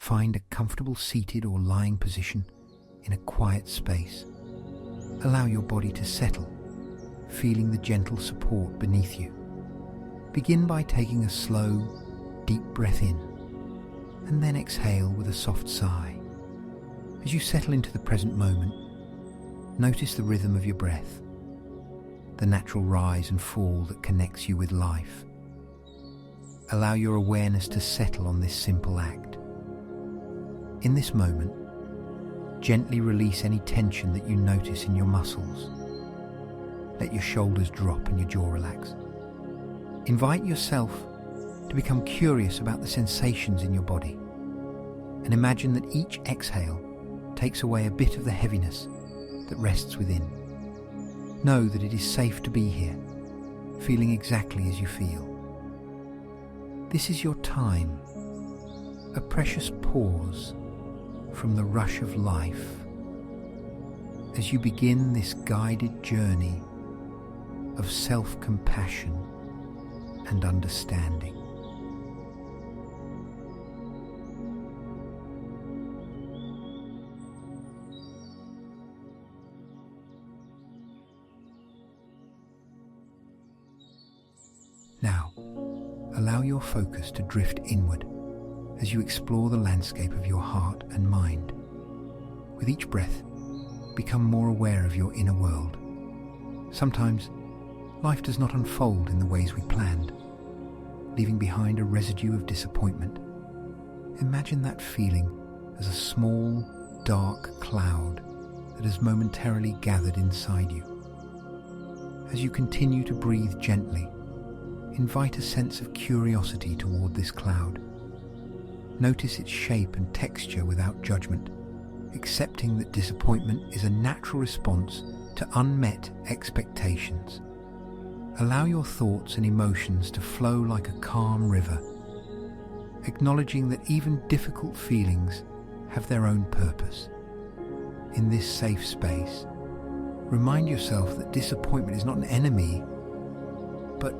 Find a comfortable seated or lying position in a quiet space. Allow your body to settle, feeling the gentle support beneath you. Begin by taking a slow, deep breath in, and then exhale with a soft sigh. As you settle into the present moment, notice the rhythm of your breath, the natural rise and fall that connects you with life. Allow your awareness to settle on this simple act. In this moment, gently release any tension that you notice in your muscles. Let your shoulders drop and your jaw relax. Invite yourself to become curious about the sensations in your body, and imagine that each exhale takes away a bit of the heaviness that rests within. Know that it is safe to be here, feeling exactly as you feel. This is your time, a precious pause from the rush of life as you begin this guided journey of self-compassion and understanding. Now, allow your focus to drift inward as you explore the landscape of your heart and mind. With each breath, become more aware of your inner world. Sometimes, life does not unfold in the ways we planned, leaving behind a residue of disappointment. Imagine that feeling as a small, dark cloud that has momentarily gathered inside you. As you continue to breathe gently, invite a sense of curiosity toward this cloud. Notice its shape and texture without judgment, accepting that disappointment is a natural response to unmet expectations. Allow your thoughts and emotions to flow like a calm river, acknowledging that even difficult feelings have their own purpose. In this safe space, remind yourself that disappointment is not an enemy, but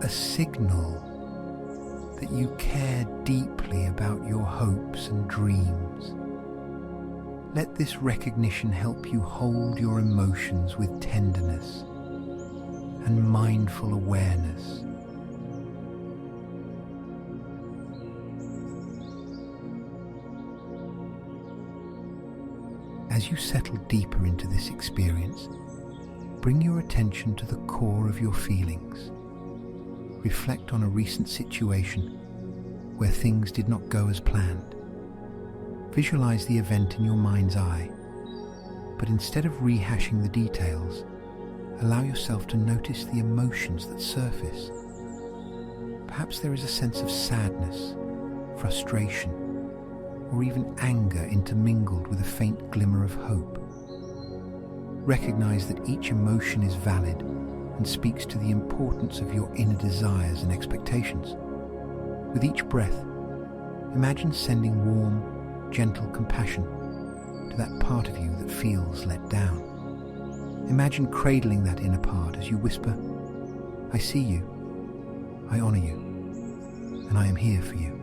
a signal that you care deeply about your hopes and dreams. Let this recognition help you hold your emotions with tenderness and mindful awareness. As you settle deeper into this experience, bring your attention to the core of your feelings. Reflect on a recent situation where things did not go as planned. Visualize the event in your mind's eye, but instead of rehashing the details, allow yourself to notice the emotions that surface. Perhaps there is a sense of sadness, frustration, or even anger intermingled with a faint glimmer of hope. Recognize that each emotion is valid and speaks to the importance of your inner desires and expectations. With each breath, imagine sending warm, gentle compassion to that part of you that feels let down. Imagine cradling that inner part as you whisper, "I see you, I honor you, and I am here for you."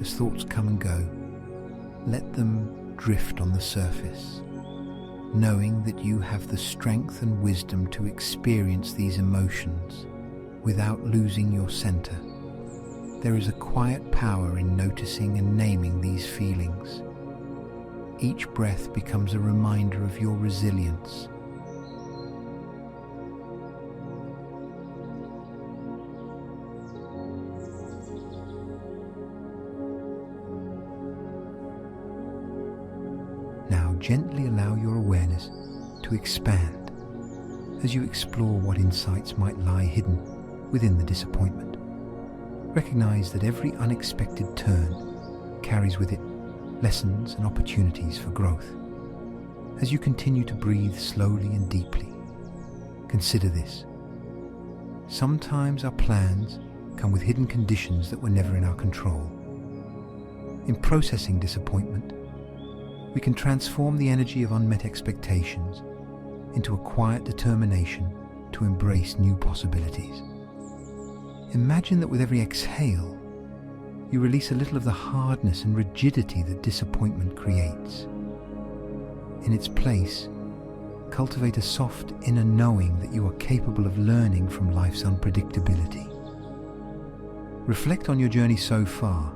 As thoughts come and go, let them drift on the surface, knowing that you have the strength and wisdom to experience these emotions without losing your center. There is a quiet power in noticing and naming these feelings. Each breath becomes a reminder of your resilience. Now gently allow your awareness to expand as you explore what insights might lie hidden within the disappointment. Recognize that every unexpected turn carries with it lessons and opportunities for growth. As you continue to breathe slowly and deeply, consider this. Sometimes our plans come with hidden conditions that were never in our control. In processing disappointment, we can transform the energy of unmet expectations into a quiet determination to embrace new possibilities. Imagine that with every exhale, you release a little of the hardness and rigidity that disappointment creates. In its place, cultivate a soft inner knowing that you are capable of learning from life's unpredictability. Reflect on your journey so far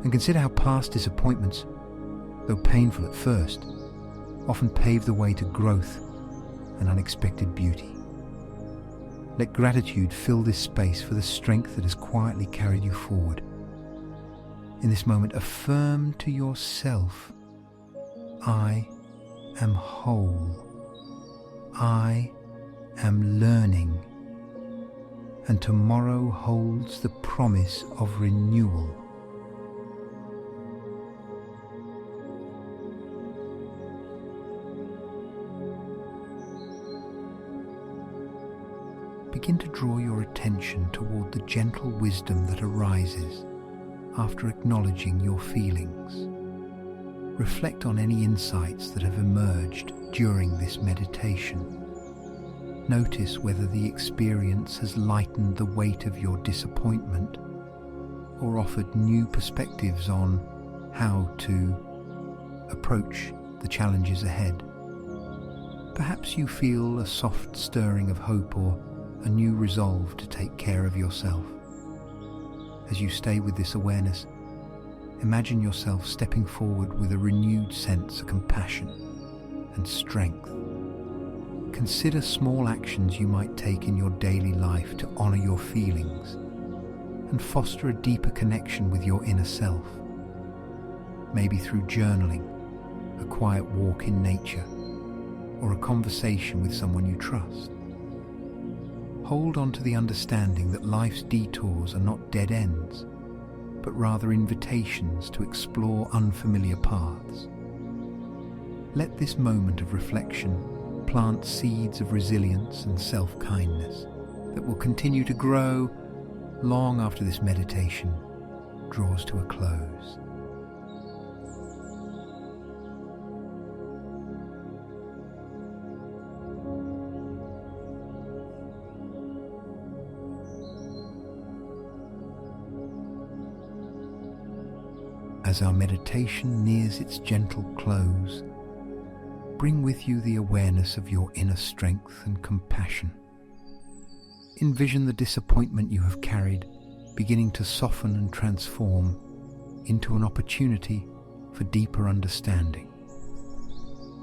and consider how past disappointments, though painful at first, often pave the way to growth and unexpected beauty. Let gratitude fill this space for the strength that has quietly carried you forward. In this moment, affirm to yourself, I am whole. I am learning. And tomorrow holds the promise of renewal. Begin to draw your attention toward the gentle wisdom that arises after acknowledging your feelings. Reflect on any insights that have emerged during this meditation. Notice whether the experience has lightened the weight of your disappointment or offered new perspectives on how to approach the challenges ahead. Perhaps you feel a soft stirring of hope or a new resolve to take care of yourself. As you stay with this awareness, imagine yourself stepping forward with a renewed sense of compassion and strength. Consider small actions you might take in your daily life to honor your feelings and foster a deeper connection with your inner self. Maybe through journaling, a quiet walk in nature, or a conversation with someone you trust. Hold on to the understanding that life's detours are not dead ends, but rather invitations to explore unfamiliar paths. Let this moment of reflection plant seeds of resilience and self-kindness that will continue to grow long after this meditation draws to a close. As our meditation nears its gentle close, bring with you the awareness of your inner strength and compassion. Envision the disappointment you have carried beginning to soften and transform into an opportunity for deeper understanding.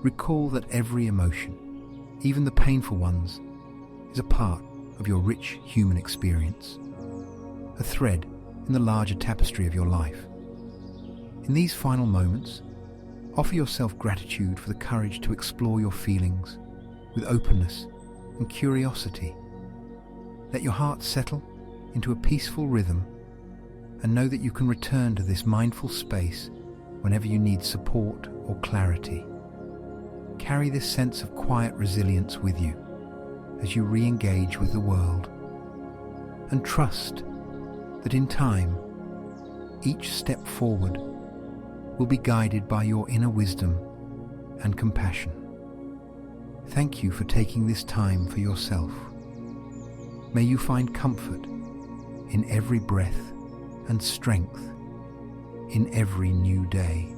Recall that every emotion, even the painful ones, is a part of your rich human experience, a thread in the larger tapestry of your life. In these final moments, offer yourself gratitude for the courage to explore your feelings with openness and curiosity. Let your heart settle into a peaceful rhythm and know that you can return to this mindful space whenever you need support or clarity. Carry this sense of quiet resilience with you as you re-engage with the world, and trust that in time, each step forward will be guided by your inner wisdom and compassion. Thank you for taking this time for yourself. May you find comfort in every breath and strength in every new day.